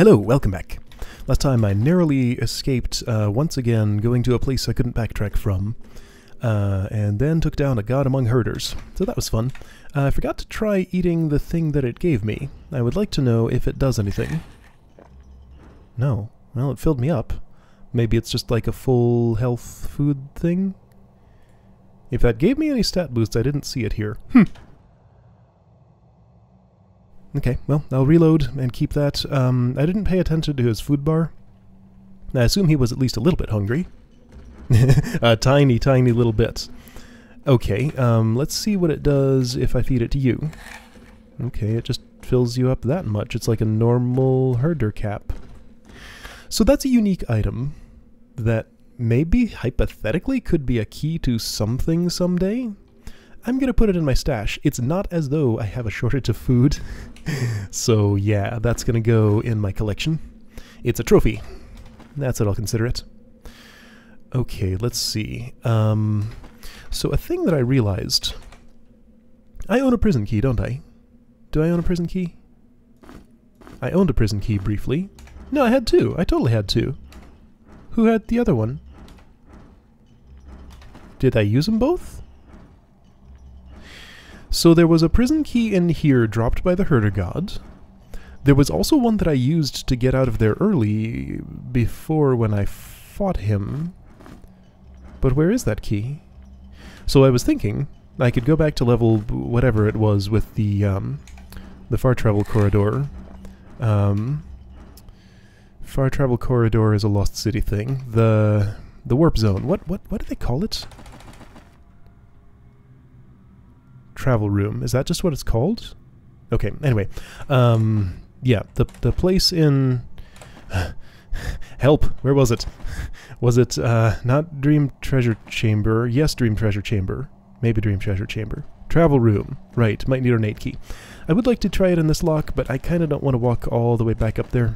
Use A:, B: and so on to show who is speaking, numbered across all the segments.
A: Hello, welcome back. Last time I narrowly escaped once again going to a place I couldn't backtrack from, and then took down a god among herders, so that was fun. I forgot to try eating the thing that it gave me. I would like to know if it does anything. No. Well, it filled me up. Maybe it's just like a full health food thing? If that gave me any stat boost, I didn't see it here. Okay, well, I'll reload and keep that. I didn't pay attention to his food bar. I assume he was at least a little bit hungry. A tiny, tiny little bit. Okay, let's see what it does if I feed it to you. Okay, it just fills you up that much. It's like a normal herder cap. So that's a unique item that maybe, hypothetically, could be a key to something someday. I'm gonna put it in my stash. It's not as though I have a shortage of food. So yeah, that's gonna go in my collection. It's a trophy. That's what I'll consider it. Okay, let's see. So a thing that I realized... I own a prison key, don't I? Do I own a prison key? I owned a prison key briefly. No, I had two. I totally had two. Who had the other one? Did I use them both? So there was a prison key in here dropped by the herder god. There was also one that I used to get out of there early before when I fought him. But where is that key? So I was thinking I could go back to level whatever it was with the far travel corridor. Far travel corridor is a Lost City thing. The warp zone. What do they call it? Travel room. Is that just what it's called? Okay, anyway. Yeah, the place in... Help! Where was it? Was it, not Dream Treasure Chamber? Yes, Dream Treasure Chamber. Maybe Dream Treasure Chamber. Travel room. Right, might need an ornate key. I would like to try it in this lock, but I kind of don't want to walk all the way back up there.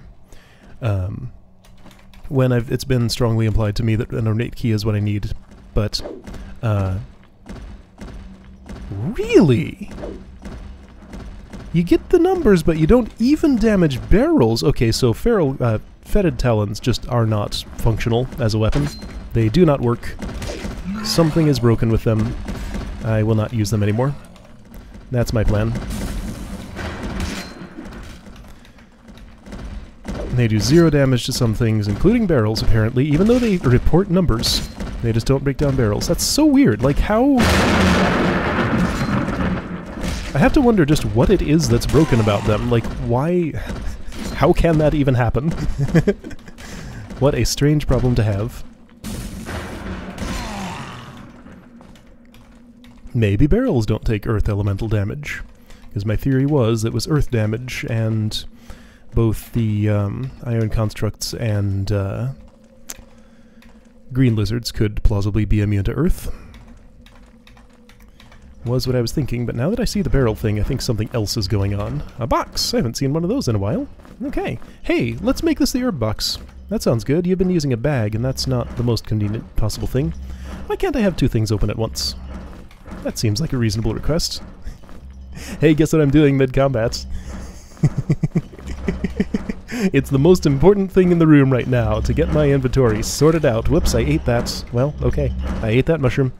A: When it's been strongly implied to me that an ornate key is what I need, but, really? You get the numbers, but you don't even damage barrels. Okay, so fetid talons just are not functional as a weapon. They do not work. Something is broken with them. I will not use them anymore. That's my plan. They do 0 damage to some things, including barrels, apparently, even though they report numbers. They just don't break down barrels. That's so weird. Like, how... I have to wonder just what it is that's broken about them. Like, why... How can that even happen? What a strange problem to have. Maybe barrels don't take earth elemental damage. Because my theory was it was earth damage, and both the iron constructs and green lizards could plausibly be immune to earth. Was what I was thinking, but now that I see the barrel thing, I think something else is going on. A box! I haven't seen one of those in a while. Okay. Hey, let's make this the herb box. That sounds good. You've been using a bag, and that's not the most convenient possible thing. Why can't I have two things open at once? That seems like a reasonable request. Hey, guess what I'm doing mid-combat? It's the most important thing in the room right now, to get my inventory sorted out. Whoops, I ate that. Well, okay. I ate that mushroom.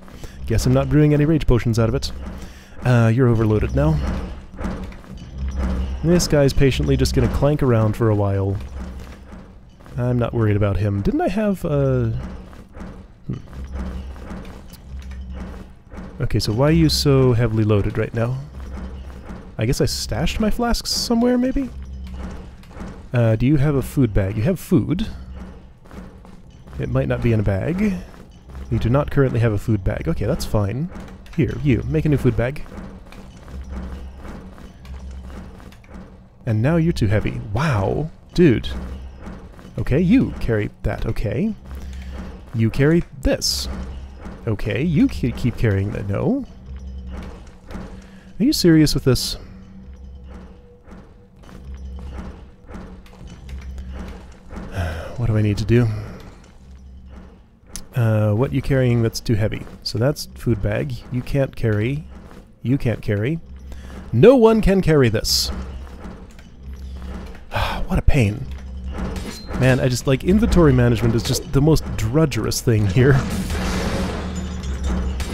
A: Guess I'm not brewing any rage potions out of it. You're overloaded now. This guy's patiently just gonna clank around for a while. I'm not worried about him. Didn't I have, Okay, so why are you so heavily loaded right now? I guess I stashed my flasks somewhere, maybe? Do you have a food bag? You have food. It might not be in a bag. You do not currently have a food bag. Okay, that's fine. Here, you, make a new food bag. And now you're too heavy. Wow, dude. Okay, you carry that. Okay. You carry this. Okay, you keep carrying that. No. Are you serious with this? What do I need to do? What you carrying that's too heavy? So that's food bag. You can't carry. You can't carry. No one can carry this. What a pain. Man, I just, like, inventory management is just the most drudgerous thing here.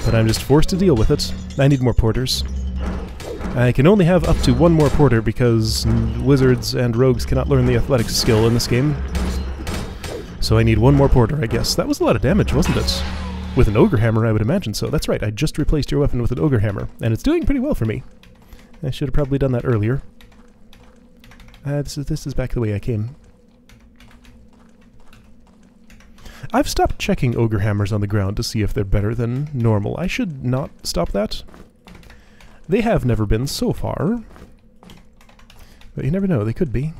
A: But I'm just forced to deal with it. I need more porters. I can only have up to one more porter because wizards and rogues cannot learn the athletics skill in this game. So I need one more porter, I guess. That was a lot of damage, wasn't it? With an ogre hammer, I would imagine so. That's right, I just replaced your weapon with an ogre hammer, and it's doing pretty well for me. I should have probably done that earlier. This is back the way I came. I've stopped checking ogre hammers on the ground to see if they're better than normal. I should not stop that. They have never been so far. But you never know, they could be.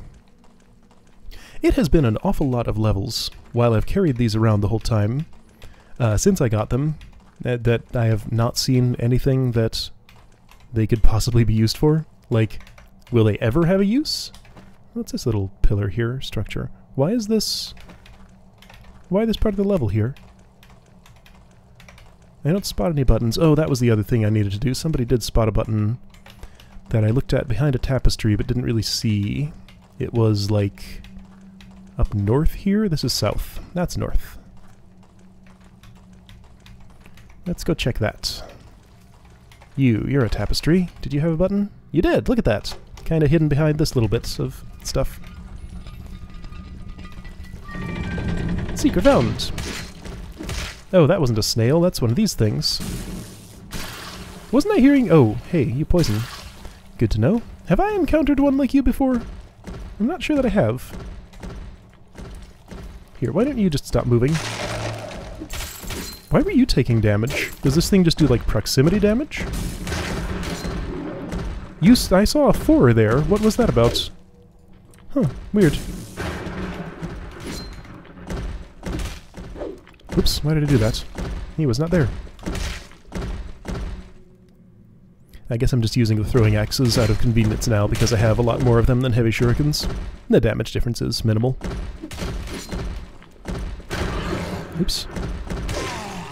A: It has been an awful lot of levels while I've carried these around the whole time. Since I got them, that I have not seen anything that they could possibly be used for. Like, will they ever have a use? What's this little pillar here, structure? Why is this... Why this part of the level here? I don't spot any buttons. Oh, that was the other thing I needed to do. Somebody did spot a button that I looked at behind a tapestry but didn't really see. It was, like, up north here? This is south. That's north. Let's go check that. You're a tapestry. Did you have a button? You did! Look at that! Kinda hidden behind this little bit of stuff. Secret found! Oh, that wasn't a snail, that's one of these things. Wasn't I hearing... Oh, hey, you poison. Good to know. Have I encountered one like you before? I'm not sure that I have. Here, why don't you just stop moving? Why were you taking damage? Does this thing just do, like, proximity damage? I saw a 4 there. What was that about? Huh, weird. Oops, why did I do that? He was not there. I guess I'm just using the throwing axes out of convenience now because I have a lot more of them than heavy shurikens. The damage difference is minimal. Oops.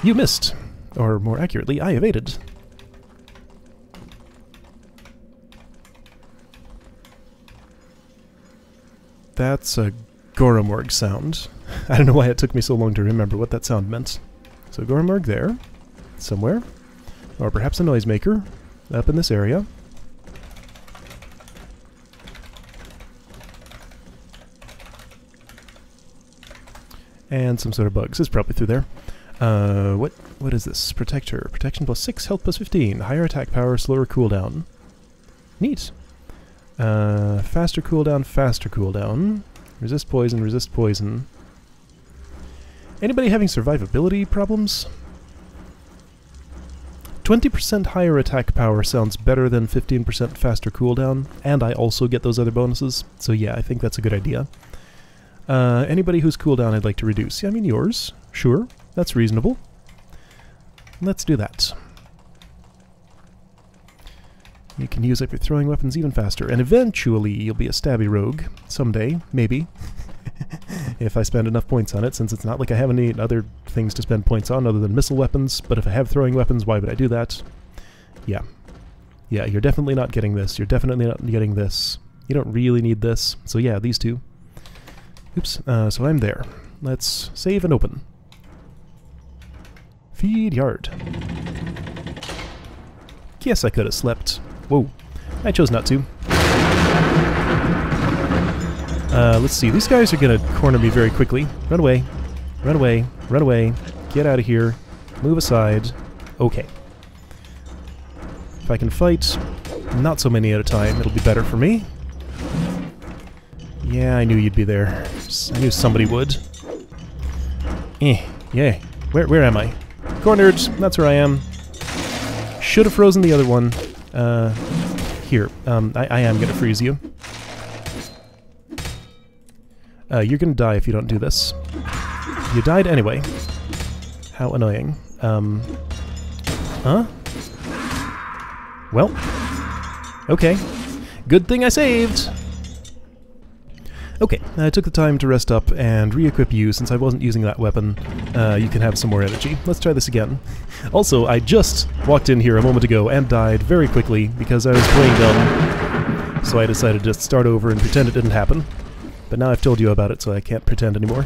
A: You missed. Or more accurately, I evaded. That's a Goromorg sound. I don't know why it took me so long to remember what that sound meant. So Goromorg there, somewhere. Or perhaps a noisemaker, up in this area. And some sort of bugs. It's probably through there. What is this? Protector. Protection plus 6, health plus 15. Higher attack power, slower cooldown. Neat. Faster cooldown, faster cooldown. Resist poison, resist poison. Anybody having survivability problems? 20% higher attack power sounds better than 15% faster cooldown, and I also get those other bonuses, so yeah, I think that's a good idea. Anybody whose cooldown I'd like to reduce. Yeah, I mean yours. Sure, that's reasonable. Let's do that. You can use up your throwing weapons even faster, and eventually you'll be a stabby rogue. Someday, maybe. If I spend enough points on it, since it's not like I have any other things to spend points on other than missile weapons, but if I have throwing weapons, why would I do that? Yeah. Yeah, you're definitely not getting this. You're definitely not getting this. You don't really need this. So yeah, these two. Oops, so I'm there. Let's save and open. Feed yard. Guess I could have slept. Whoa. I chose not to. Let's see. These guys are gonna corner me very quickly. Run away. Run away. Run away. Get out of here. Move aside. Okay. If I can fight not so many at a time, it'll be better for me. Yeah, I knew you'd be there. I knew somebody would. Yeah. Where am I? Cornered. That's where I am. Should have frozen the other one. Here. I am gonna freeze you. You're gonna die if you don't do this. You died anyway. How annoying. Huh? Well. Okay. Good thing I saved! Okay, I took the time to rest up and re-equip you since I wasn't using that weapon. You can have some more energy. Let's try this again. Also, I just walked in here a moment ago and died very quickly because I was playing dumb. So I decided to start over and pretend it didn't happen. But now I've told you about it, so I can't pretend anymore.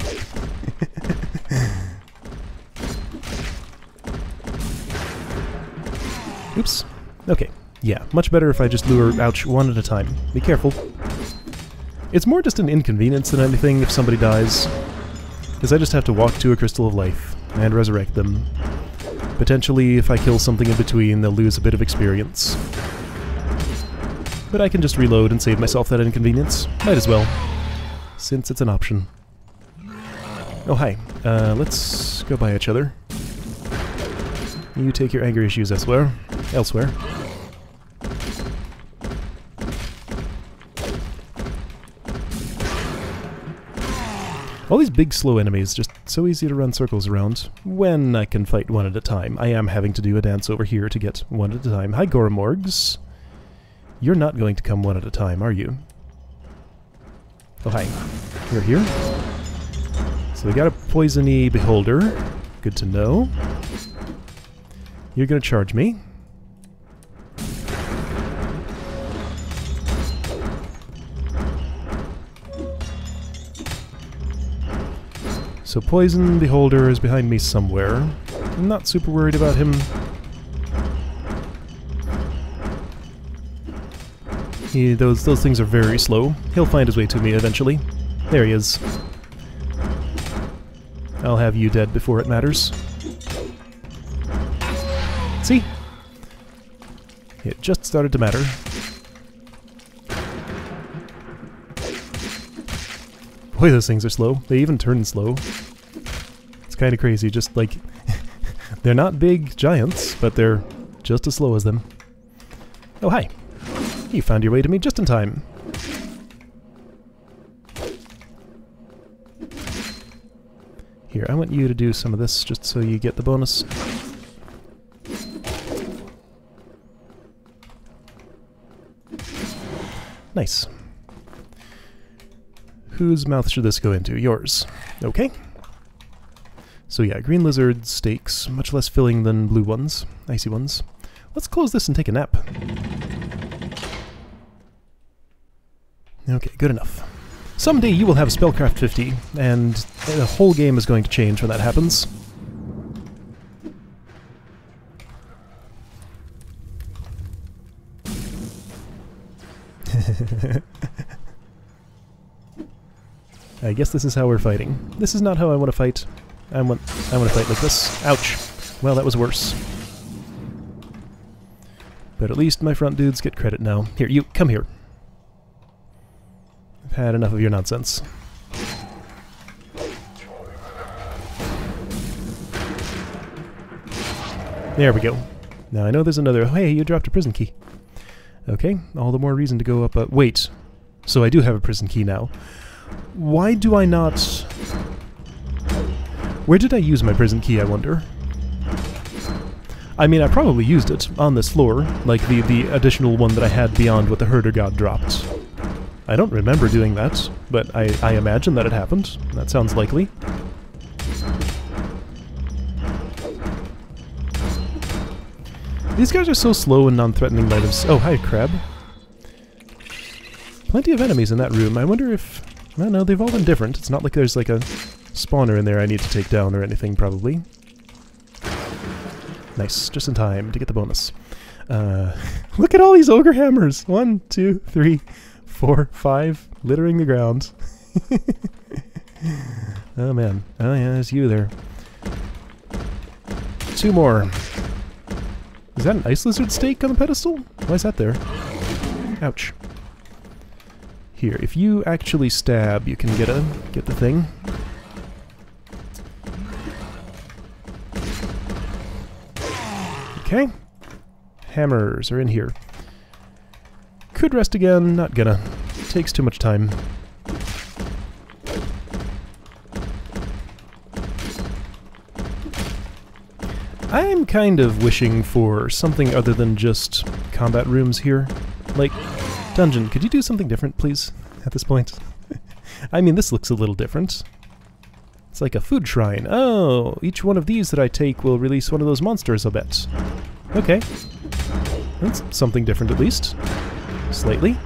A: Oops. Okay. Yeah, much better if I just lure ouch one at a time. Be careful. It's more just an inconvenience than anything if somebody dies, because I just have to walk to a Crystal of Life and resurrect them. Potentially, if I kill something in between, they'll lose a bit of experience. But I can just reload and save myself that inconvenience. Might as well, since it's an option. Oh, hi. Let's go by each other. You take your anger issues elsewhere. All these big, slow enemies, just so easy to run circles around when I can fight one at a time. I am having to do a dance over here to get one at a time. Hi, Goromorgs. You're not going to come one at a time, are you? Oh, hi. You're here. So we got a poisony beholder. Good to know. You're going to charge me. So Poison Beholder is behind me somewhere. I'm not super worried about him. Those things are very slow. He'll find his way to me eventually. There he is. I'll have you dead before it matters. See? It just started to matter. Boy, those things are slow. They even turn slow. It's kind of crazy, just like... they're not big giants, but they're just as slow as them. Oh, hi. You found your way to me just in time. Here, I want you to do some of this just so you get the bonus. Nice. Whose mouth should this go into? Yours. Okay. So yeah, green lizard steaks, much less filling than blue ones, icy ones. Let's close this and take a nap. Okay, good enough. Someday you will have Spellcraft 50, and the whole game is going to change when that happens. I guess this is how we're fighting. This is not how I want to fight. I want to fight like this. Ouch. Well, that was worse. But at least my front dudes get credit now. Here, you, come here. I've had enough of your nonsense. There we go. Now I know there's another... Hey, you dropped a prison key. Okay, all the more reason to go up... wait. So I do have a prison key now. Why do I not... Where did I use my prison key, I wonder? I mean, I probably used it on this floor, like the additional one that I had beyond what the herder god dropped. I don't remember doing that, but I imagine that it happened. That sounds likely. These guys are so slow and non-threatening by themselves. Oh, hi, crab. Plenty of enemies in that room. I wonder if... I don't know, they've all been different. It's not like there's like a spawner in there I need to take down or anything, probably. Nice, just in time to get the bonus. Look at all these ogre hammers! 1, 2, 3, 4, 5, littering the ground. Oh man. Oh yeah, there's you there. 2 more. Is that an ice lizard steak on the pedestal? Why is that there? Ouch. Here, if you actually stab, you can get the thing. Okay. Hammers are in here. Could rest again, not gonna. Takes too much time. I'm kind of wishing for something other than just combat rooms here. Like, dungeon, could you do something different, please, at this point? I mean, this looks a little different. It's like a food shrine. Oh, each one of these that I take will release one of those monsters, I'll bet. Okay. That's something different, at least. Slightly.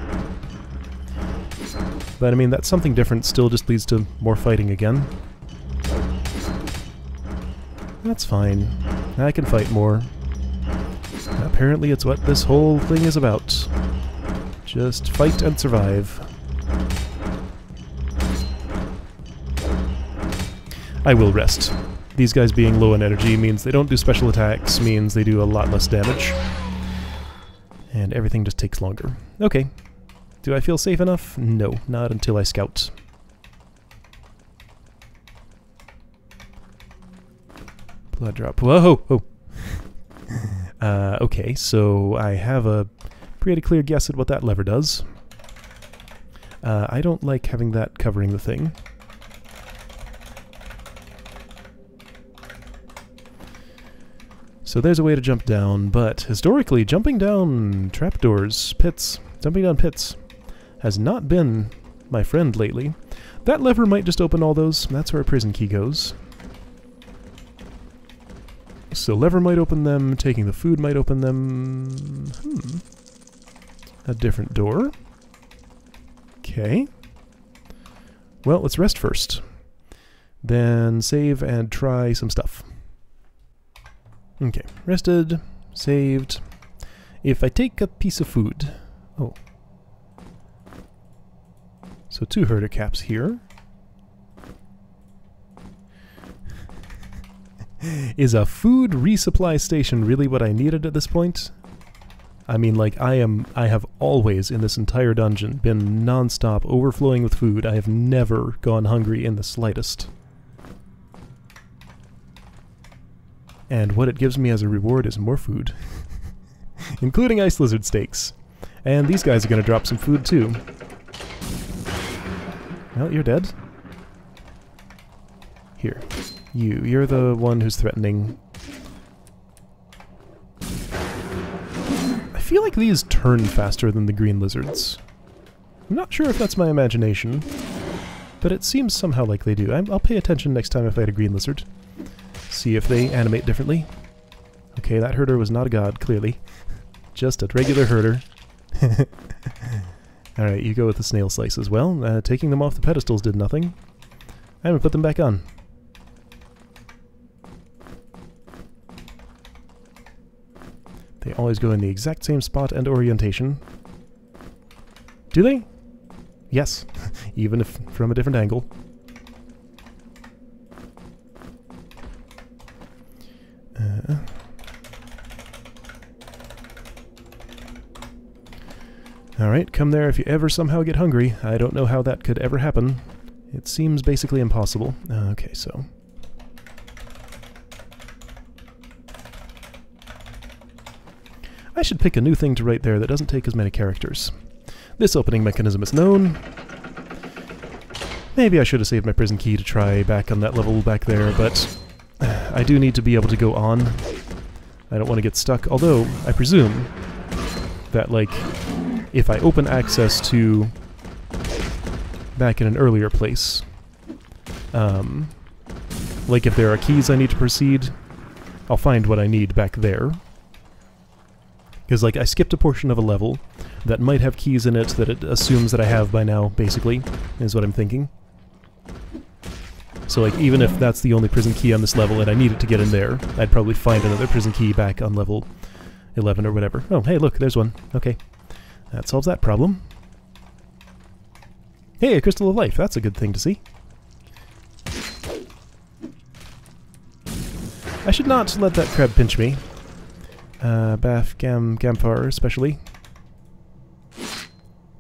A: But I mean, that something different still just leads to more fighting again. That's fine. I can fight more. Apparently it's what this whole thing is about. Just fight and survive. I will rest. These guys being low in energy means they don't do special attacks, means they do a lot less damage. And everything just takes longer. Okay. Do I feel safe enough? No, not until I scout. Blood drop. Whoa! Oh. Okay, so I have a pretty clear guess at what that lever does. I don't like having that covering the thing. So there's a way to jump down, but historically, jumping down trapdoors, pits, jumping down pits, has not been my friend lately. That lever might just open all those. That's where a prison key goes. So lever might open them, taking the food might open them. A different door. Okay. Well, let's rest first. Then save and try some stuff. Okay, rested, saved. If I take a piece of food... Oh. So 2 herder caps here. Is a food resupply station really what I needed at this point? I mean, like, I have always, in this entire dungeon, been non-stop overflowing with food. I have never gone hungry in the slightest. And what it gives me as a reward is more food. Including ice lizard steaks. And these guys are going to drop some food too. Well, you're dead. Here. You're the one who's threatening. I feel like these turn faster than the green lizards. I'm not sure if that's my imagination, but it seems somehow like they do. I'll pay attention next time I fight a green lizard. See if they animate differently. Okay, that herder was not a god, clearly. Just a regular herder. Alright, you go with the snail slice as well. Taking them off the pedestals did nothing. I'm gonna put them back on. They always go in the exact same spot and orientation. Do they? Yes, even if from a different angle. Alright, come there if you ever somehow get hungry. I don't know how that could ever happen. It seems basically impossible. Okay, so... I should pick a new thing to write there that doesn't take as many characters. This opening mechanism is known. Maybe I should have saved my prison key to try back on that level back there, but I do need to be able to go on. I don't want to get stuck, although I presume that, like, if I open access to back in an earlier place, like if there are keys I need to proceed, I'll find what I need back there. Because, like, I skipped a portion of a level that might have keys in it that it assumes that I have by now, basically, is what I'm thinking. So, like, even if that's the only prison key on this level and I need it to get in there, I'd probably find another prison key back on level 11 or whatever. Oh, hey, look, there's one. Okay. That solves that problem. Hey, a crystal of life. That's a good thing to see. I should not let that crab pinch me. Bath Gamfar especially.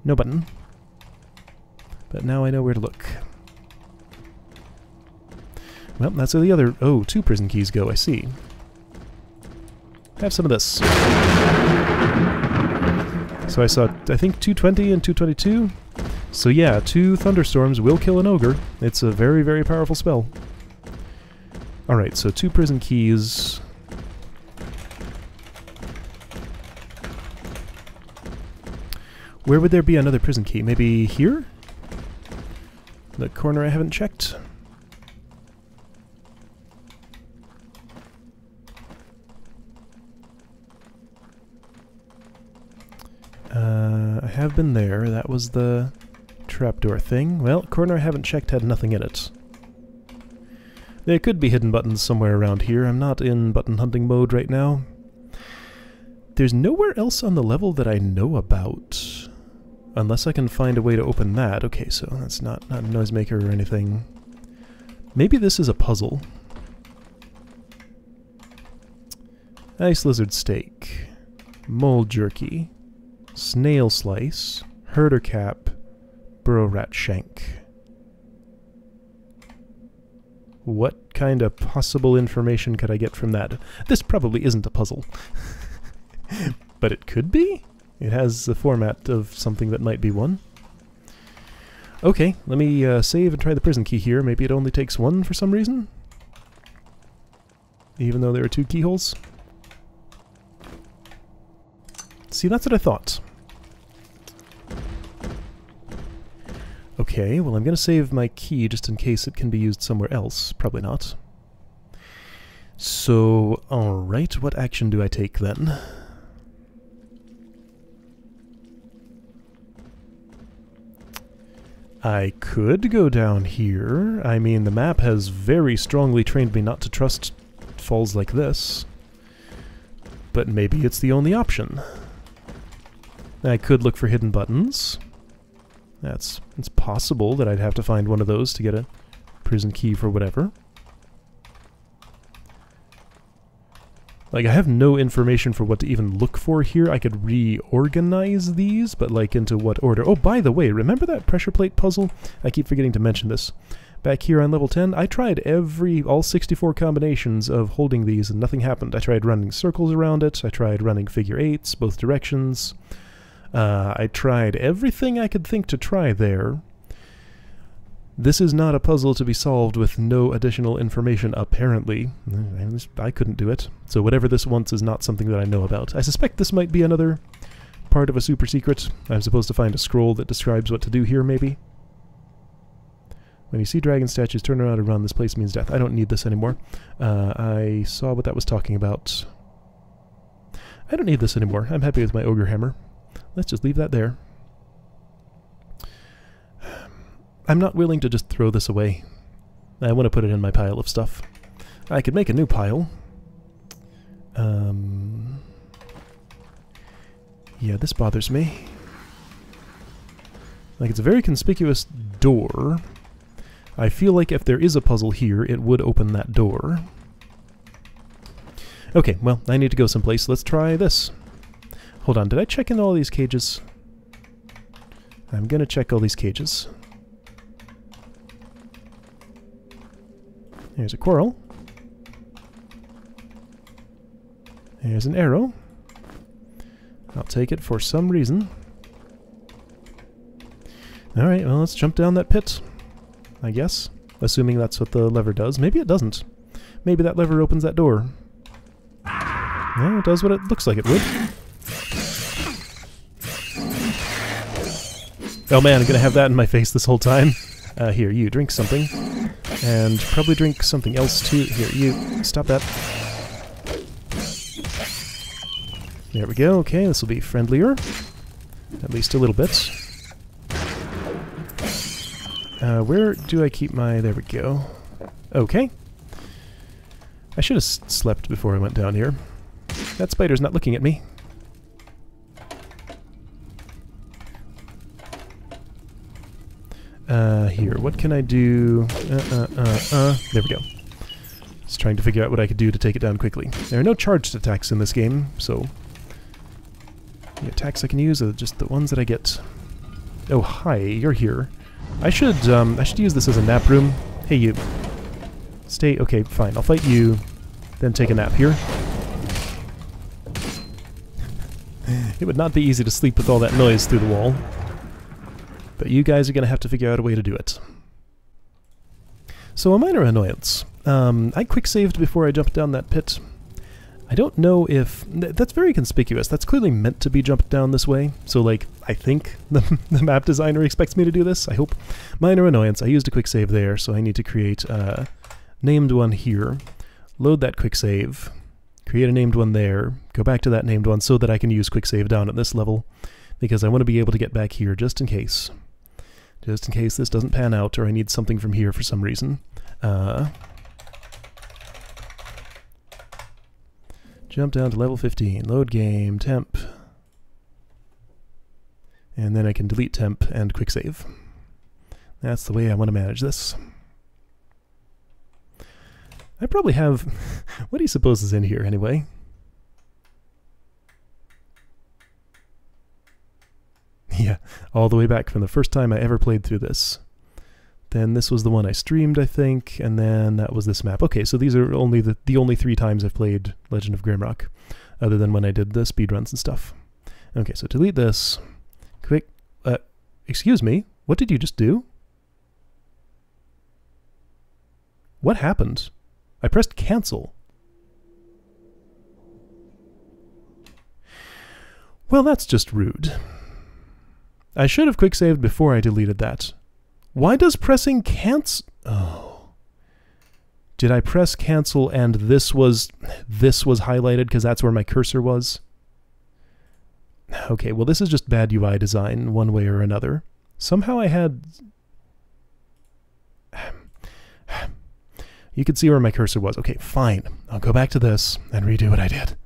A: No button. But now I know where to look. Well, that's where the other... Oh, 2 prison keys go, I see. Have some of this. So I saw, I think, 220 and 222. So yeah, 2 thunderstorms will kill an ogre. It's a very, very powerful spell. Alright, so 2 prison keys... Where would there be another prison key? Maybe here? The corner I haven't checked? I have been there. That was the trapdoor thing. Well, corner I haven't checked had nothing in it. There could be hidden buttons somewhere around here. I'm not in button hunting mode right now. There's nowhere else on the level that I know about. Unless I can find a way to open that. Okay, so that's not a noisemaker or anything. Maybe this is a puzzle. Ice lizard steak. Mole jerky. Snail slice. Herder cap. Burrow rat shank. What kind of possible information could I get from that? This probably isn't a puzzle. But it could be? It has the format of something that might be one. Okay, let me save and try the prison key here. Maybe it only takes one for some reason? Even though there are two keyholes? See, that's what I thought. Okay, well I'm going to save my key just in case it can be used somewhere else. Probably not. So, alright, what action do I take then? I could go down here. I mean, the map has very strongly trained me not to trust falls like this. But maybe it's the only option. I could look for hidden buttons. It's possible that I'd have to find one of those to get a prison key for whatever. Like, I have no information for what to even look for here. I could reorganize these, but like into what order? Oh, by the way, remember that pressure plate puzzle? I keep forgetting to mention this. Back here on level 10, I tried all 64 combinations of holding these and nothing happened. I tried running circles around it. I tried running figure eights, both directions. I tried everything I could think to try there. This is not a puzzle to be solved with no additional information, apparently. I couldn't do it. So whatever this wants is not something that I know about. I suspect this might be another part of a super secret. I'm supposed to find a scroll that describes what to do here, maybe. When you see dragon statues, turn around and run. This place means death. I don't need this anymore. I saw what that was talking about. I don't need this anymore. I'm happy with my ogre hammer. Let's just leave that there. I'm not willing to just throw this away. I want to put it in my pile of stuff. I could make a new pile. Yeah, this bothers me. Like, it's a very conspicuous door. I feel like if there is a puzzle here, it would open that door. Okay, well, I need to go someplace. Let's try this. Hold on, did I check in all these cages? I'm gonna check all these cages. Here's a coral. Here's an arrow. I'll take it for some reason. Alright, well, let's jump down that pit, I guess. Assuming that's what the lever does. Maybe it doesn't. Maybe that lever opens that door. No, it does what it looks like it would. Oh man, I'm gonna have that in my face this whole time. Here, you, drink something. And probably drink something else too. Here, you, stop that. There we go, okay, this will be friendlier. At least a little bit. Where do I keep my... There we go. Okay. I should have slept before I went down here. That spider's not looking at me. Here, what can I do? There we go. Just trying to figure out what I could do to take it down quickly. There are no charged attacks in this game, so... The attacks I can use are just the ones that I get. Oh, hi, you're here. I should use this as a nap room. Hey, you. Stay... Okay, fine, I'll fight you, then take a nap here. It would not be easy to sleep with all that noise through the wall. But you guys are going to have to figure out a way to do it. So a minor annoyance. I quick-saved before I jumped down that pit. I don't know if... That's very conspicuous. That's clearly meant to be jumped down this way. So, like, I think the map designer expects me to do this. I hope. Minor annoyance. I used a quick-save there, so I need to create a named one here. Load that quick-save. Create a named one there. Go back to that named one so that I can use quick-save down at this level. Because I want to be able to get back here just in case. just in case this doesn't pan out or I need something from here for some reason. Jump down to level 15, load game, temp. And then I can delete temp and quick save. That's the way I want to manage this. I probably have... what do you suppose is in here, anyway? Yeah, all the way back from the first time I ever played through this. Then this was the one I streamed, I think, and then that was this map. Okay, so these are only the only 3 times I've played Legend of Grimrock, other than when I did the speedruns and stuff. Okay, so delete this. Quick... excuse me? What did you just do? What happened? I pressed cancel. Well, that's just rude. I should have quick saved before I deleted that. Why does pressing cancel... Oh. Did I press cancel and this was highlighted because that's where my cursor was? Okay, well this is just bad UI design one way or another. Somehow I had... You could see where my cursor was. Okay, fine. I'll go back to this and redo what I did.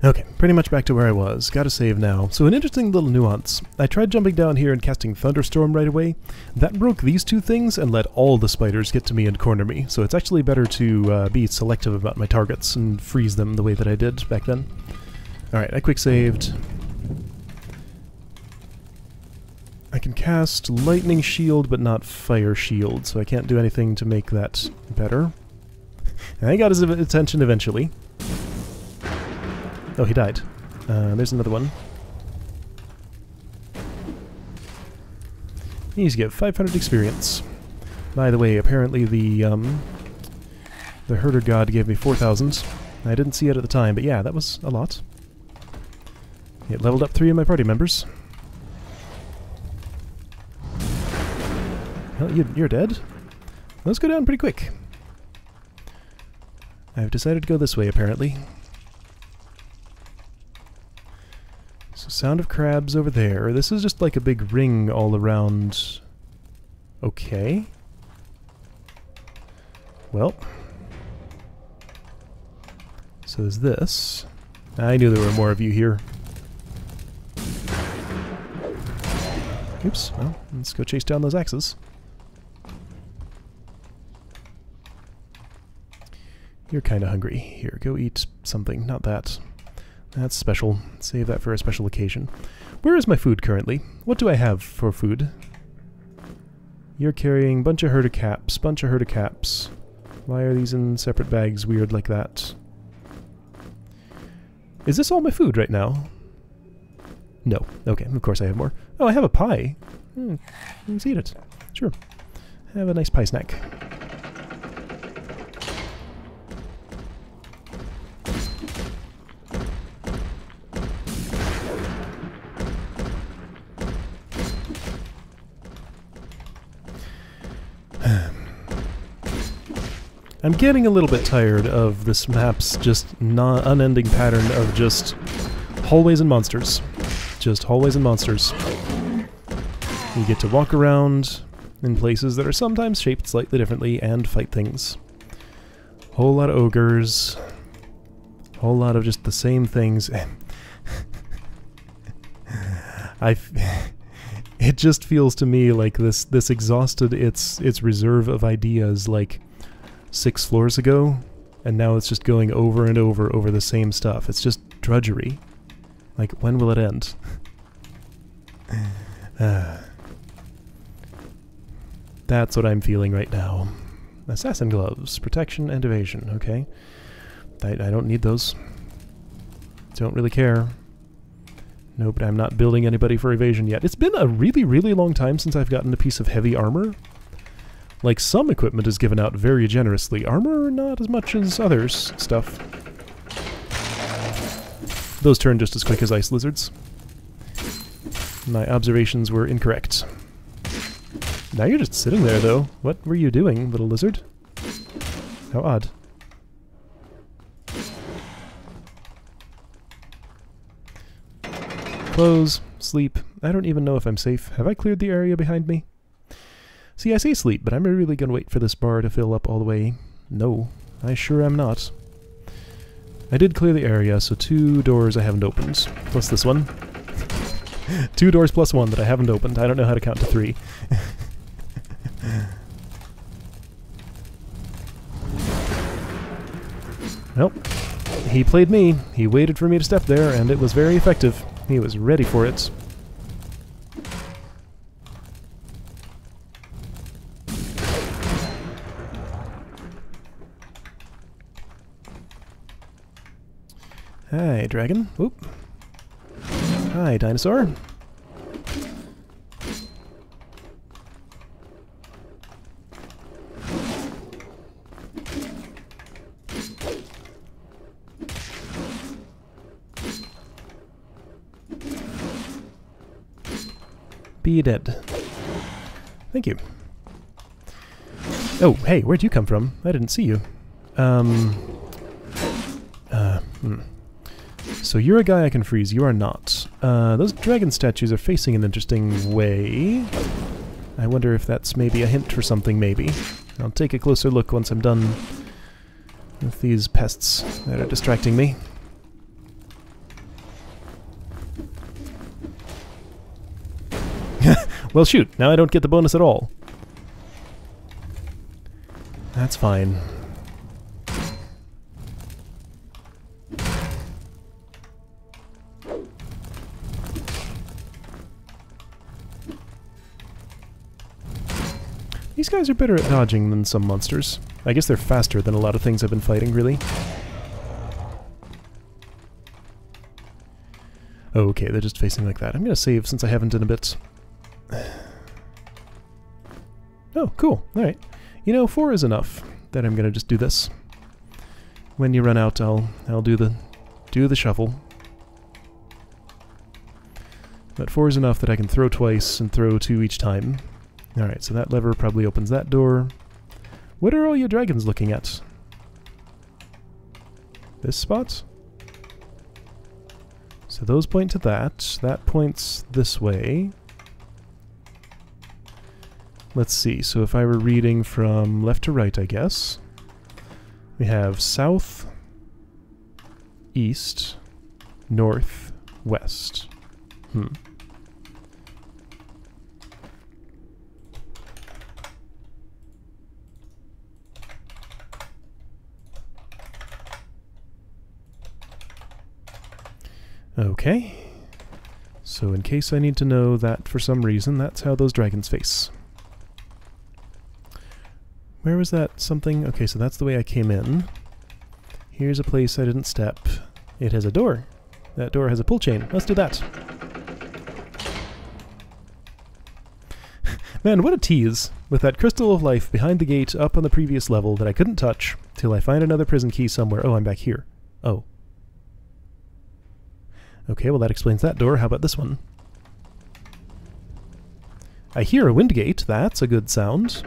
A: Okay, pretty much back to where I was. Gotta save now. So an interesting little nuance. I tried jumping down here and casting Thunderstorm right away. That broke these 2 things and let all the spiders get to me and corner me. So it's actually better to be selective about my targets and freeze them the way that I did back then. Alright, I quick saved. I can cast Lightning Shield, but not Fire Shield, so I can't do anything to make that better. And I got his attention eventually. Oh, he died. There's another one. He needs to get 500 experience. By the way, apparently the Herder God gave me 4,000. I didn't see it at the time, but yeah, that was a lot. It leveled up 3 of my party members. Well, you're dead? Those go down pretty quick. I've decided to go this way, apparently. So sound of crabs over there. This is just like a big ring all around. Okay. Well. So there's this. I knew there were more of you here. Oops, well, let's go chase down those axes. You're kinda hungry. Here, go eat something. Not that. That's special. Save that for a special occasion. Where is my food currently? What do I have for food? You're carrying bunch of herder caps. Why are these in separate bags weird like that? Is this all my food right now? No. Okay, of course I have more. Oh, I have a pie. Let's eat it. Sure. Have a nice pie snack. I'm getting a little bit tired of this map's just unending pattern of just hallways and monsters. Just hallways and monsters. You get to walk around in places that are sometimes shaped slightly differently and fight things. Whole lot of ogres. Whole lot of just the same things. It just feels to me like this exhausted its reserve of ideas like 6 floors ago, and now it's just going over and over the same stuff. It's just drudgery. Like, when will it end? That's what I'm feeling right now. Assassin gloves, protection and evasion, okay. I don't need those. Don't really care. No, but I'm not building anybody for evasion yet. It's been a really, really long time since I've gotten a piece of heavy armor. Like, some equipment is given out very generously. Armor, not as much as others stuff. Those turn just as quick as ice lizards. My observations were incorrect. Now you're just sitting there, though. What were you doing, little lizard? How odd. Close, sleep, I don't even know if I'm safe. Have I cleared the area behind me? See, I say sleep, but I'm really gonna wait for this bar to fill up all the way. No, I sure am not. I did clear the area, so 2 doors I haven't opened. Plus this one. 2 doors plus 1 that I haven't opened. I don't know how to count to 3. Nope. He played me. He waited for me to step there, and it was very effective. He was ready for it. Hi, dragon. Oop. Hi, dinosaur. Be dead. Thank you. Oh, hey, where'd you come from? I didn't see you. So you're a guy I can freeze, you are not. Those dragon statues are facing an interesting way. I wonder if that's maybe a hint for something, maybe. I'll take a closer look once I'm done with these pests that are distracting me. Well, shoot, now I don't get the bonus at all. That's fine. These guys are better at dodging than some monsters. I guess they're faster than a lot of things I've been fighting, really. Okay, they're just facing like that. I'm gonna save since I haven't in a bit. Oh, cool. Alright. You know, 4 is enough that I'm gonna just do this. When you run out, I'll do the shuffle. But 4 is enough that I can throw twice and throw 2 each time. Alright, so that lever probably opens that door. What are all you dragons looking at? This spot? So those point to that. That points this way. Let's see, so if I were reading from left to right, I guess, we have south, east, north, west. Okay. So in case I need to know that for some reason, that's how those dragons face. Where was that something? Okay, so that's the way I came in. Here's a place I didn't step. It has a door. That door has a pull chain. Let's do that. Man, what a tease. With that crystal of life behind the gate up on the previous level that I couldn't touch till I find another prison key somewhere. Oh, I'm back here. Oh. Okay, well that explains that door. How about this one? I hear a wind gate. That's a good sound.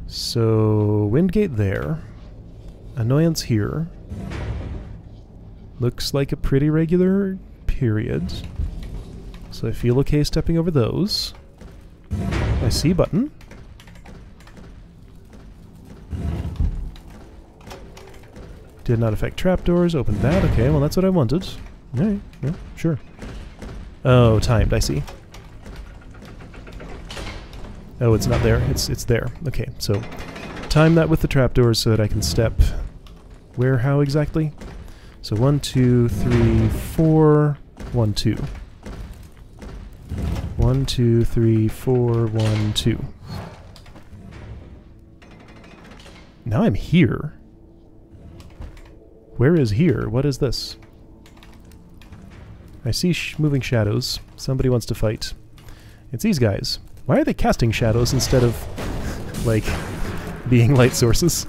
A: So, wind gate there. Annoyance here. Looks like a pretty regular period. So I feel okay stepping over those. I see a button. Did not affect trapdoors. Open that. Okay, well that's what I wanted. Alright, yeah, sure. Oh, timed, I see. Oh, it's not there. It's there. Okay, so time that with the trapdoors so that I can step where, how exactly? So 1, 2, 3, 4, 1, 2. 1, 2, 3, 4, 1, 2. Now I'm here. Where is here? What is this? I see moving shadows. Somebody wants to fight. It's these guys. Why are they casting shadows instead of, like, being light sources?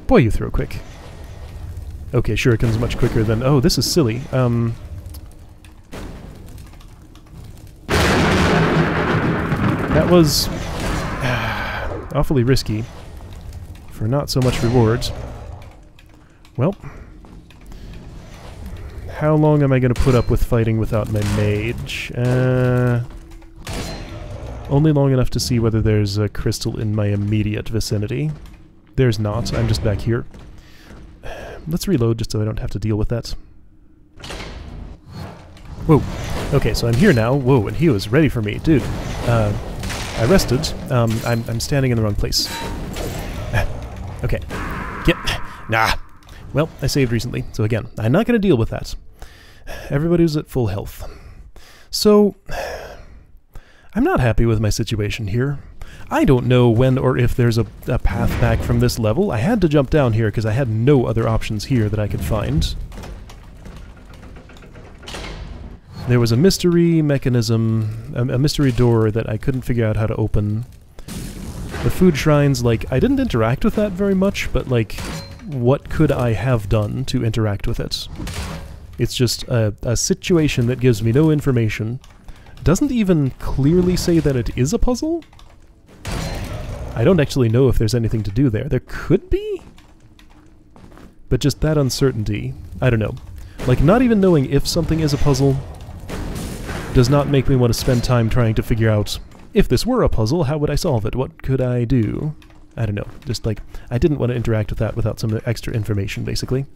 A: Boy, you throw quick. Okay, sure, it comes much quicker than... Oh, this is silly. That was awfully risky for not so much rewards. Well, how long am I going to put up with fighting without my mage? Only long enough to see whether there's a crystal in my immediate vicinity. There's not. I'm just back here. Let's reload just so I don't have to deal with that. Whoa. Okay, so I'm here now. Whoa, and he was ready for me. Dude, I rested. I'm standing in the wrong place. Okay. Get... Nah. Well, I saved recently, so again, I'm not going to deal with that. Everybody's at full health. So, I'm not happy with my situation here. I don't know when or if there's a path back from this level. I had to jump down here because I had no other options here that I could find. There was a mystery mechanism, a mystery door that I couldn't figure out how to open. The food shrines, like, I didn't interact with that very much, but, like, what could I have done to interact with it? It's just a situation that gives me no information. Doesn't even clearly say that it is a puzzle? I don't actually know if there's anything to do there. There could be? But just that uncertainty, I don't know. Like, not even knowing if something is a puzzle does not make me want to spend time trying to figure out, if this were a puzzle, how would I solve it? What could I do? I don't know. Just like, I didn't want to interact with that without some extra information, basically.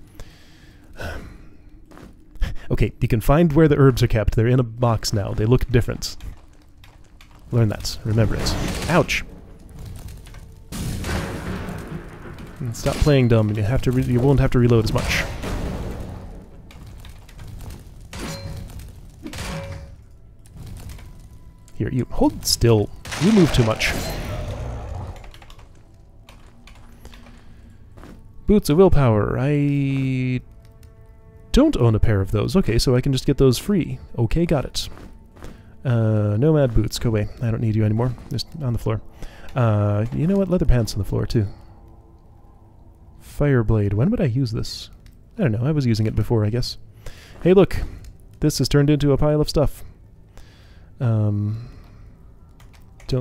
A: Okay, you can find where the herbs are kept. They're in a box now. They look different. Learn that. Remember it. Ouch! And stop playing dumb. You won't have to reload as much. Here, you hold still. You move too much. Boots of willpower. I don't own a pair of those. Okay, so I can just get those free. Okay, got it. Nomad boots, go away. I don't need you anymore. Just on the floor. You know what? Leather pants on the floor, too. Fireblade. When would I use this? I don't know. I was using it before, I guess. Hey, look. This has turned into a pile of stuff. Don't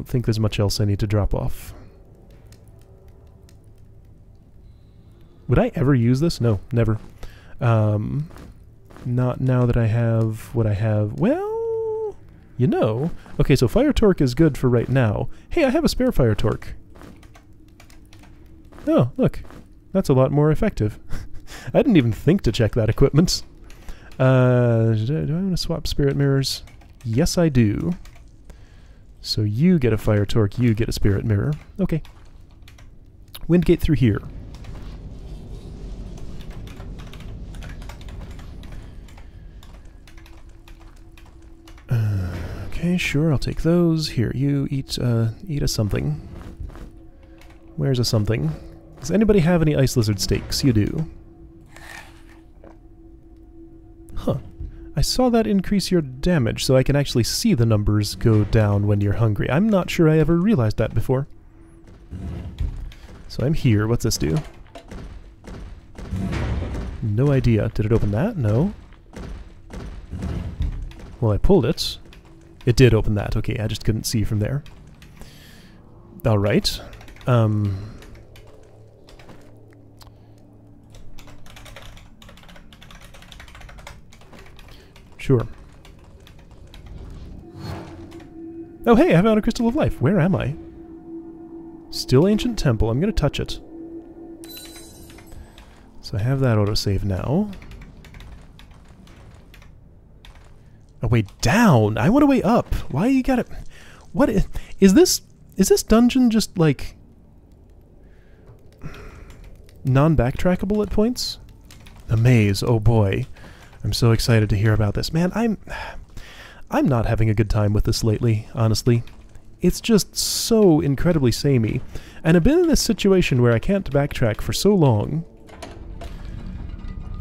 A: think there's much else I need to drop off. Would I ever use this? No, never. Not now that I have what I have. Well, you know. Okay, so Fire Torque is good for right now. Hey, I have a spare Fire Torque. Oh, look. That's a lot more effective. I didn't even think to check that equipment. Do I want to swap Spirit Mirrors? Yes, I do. So you get a Fire Torque, you get a Spirit Mirror. Okay. Windgate through here. Okay, sure, I'll take those. Here, you eat a something. Where's a something? Does anybody have any ice lizard steaks? You do. Huh. I saw that increase your damage, so I can actually see the numbers go down when you're hungry. I'm not sure I ever realized that before. So I'm here. What's this do? No idea. Did it open that? No. Well, I pulled it. It did open that. Okay, I just couldn't see from there. Alright. Sure. Oh hey, I found a Crystal of Life. Where am I? Still Ancient Temple. I'm gonna touch it. So I have that autosave now. Oh, way down! I want to way up! Why you gotta... What is this... Is this dungeon just, like... non-backtrackable at points? A maze, oh boy. I'm so excited to hear about this. Man, I'm not having a good time with this lately, honestly. It's just so incredibly samey. And I've been in this situation where I can't backtrack for so long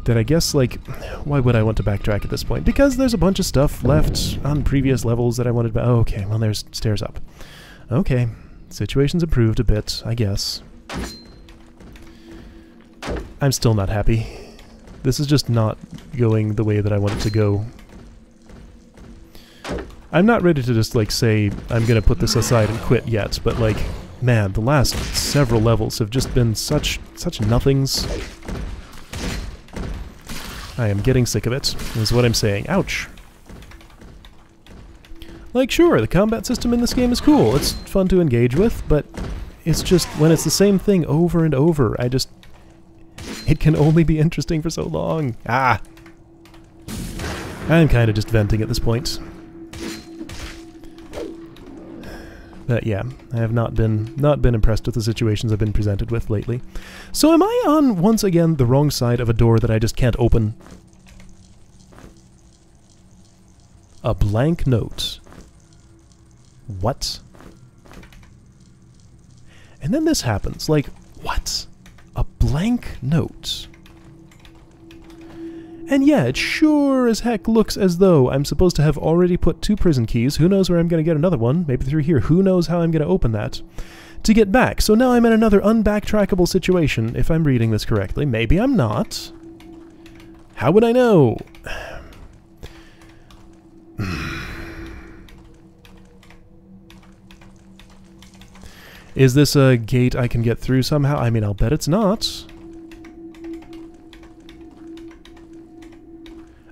A: that I guess, like, why would I want to backtrack at this point? Because there's a bunch of stuff left on previous levels that I wanted to... Oh, okay, well, there's stairs up. Okay, situation's improved a bit, I guess. I'm still not happy. This is just not going the way that I want it to go. I'm not ready to just, like, say I'm gonna put this aside and quit yet, but, like, man, the last several levels have just been such nothings. I am getting sick of it, is what I'm saying. Ouch. Like, sure, the combat system in this game is cool. It's fun to engage with, but it's just, when it's the same thing over and over, it can only be interesting for so long. Ah! I'm kind of just venting at this point. But yeah, I have not been impressed with the situations I've been presented with lately. So am I on, once again, the wrong side of a door that I just can't open? A blank note. What? And then this happens. Like, what? A blank note. And yeah, it sure as heck looks as though I'm supposed to have already put 2 prison keys. Who knows where I'm going to get another one? Maybe through here. Who knows how I'm going to open that? To get back. So now I'm in another unbacktrackable situation, if I'm reading this correctly. Maybe I'm not. How would I know? Is this a gate I can get through somehow? I mean, I'll bet it's not.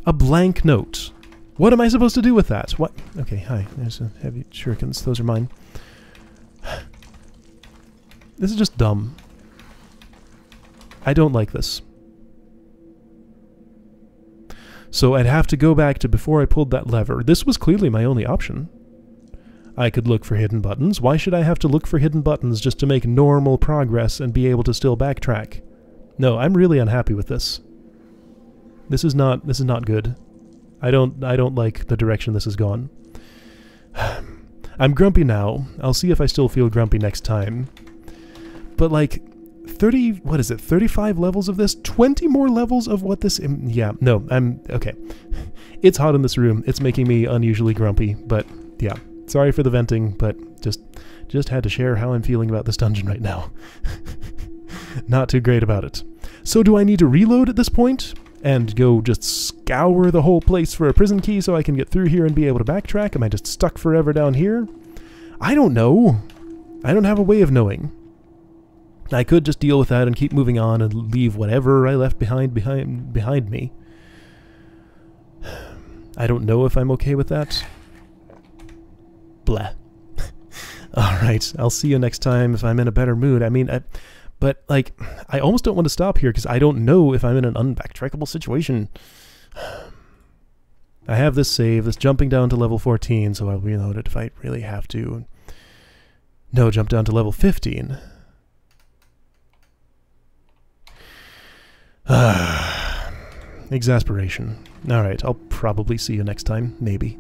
A: A blank note. What am I supposed to do with that? What? Okay, hi. There's a heavy shurikens. Those are mine. This is just dumb. I don't like this. So I'd have to go back to before I pulled that lever. This was clearly my only option. I could look for hidden buttons. Why should I have to look for hidden buttons just to make normal progress and be able to still backtrack? No, I'm really unhappy with this. This is not good. I don't like the direction this has gone. I'm grumpy now. I'll see if I still feel grumpy next time. But like 35 levels of this? 20 more levels of what this yeah, no, okay. It's hot in this room. It's making me unusually grumpy, but yeah. Sorry for the venting, but just had to share how I'm feeling about this dungeon right now. Not too great about it. So do I need to reload at this point? And go just scour the whole place for a prison key so I can get through here and be able to backtrack? Am I just stuck forever down here? I don't know. I don't have a way of knowing. I could just deal with that and keep moving on and leave whatever I left behind me. I don't know if I'm okay with that. Blah. Alright, I'll see you next time if I'm in a better mood. I mean, but, like, I almost don't want to stop here because I don't know if I'm in an unbacktrackable situation. I have this save, this jumping down to level 14, so I'll reload it if I really have to. No, jump down to level 15. Exasperation. Alright, I'll probably see you next time, maybe.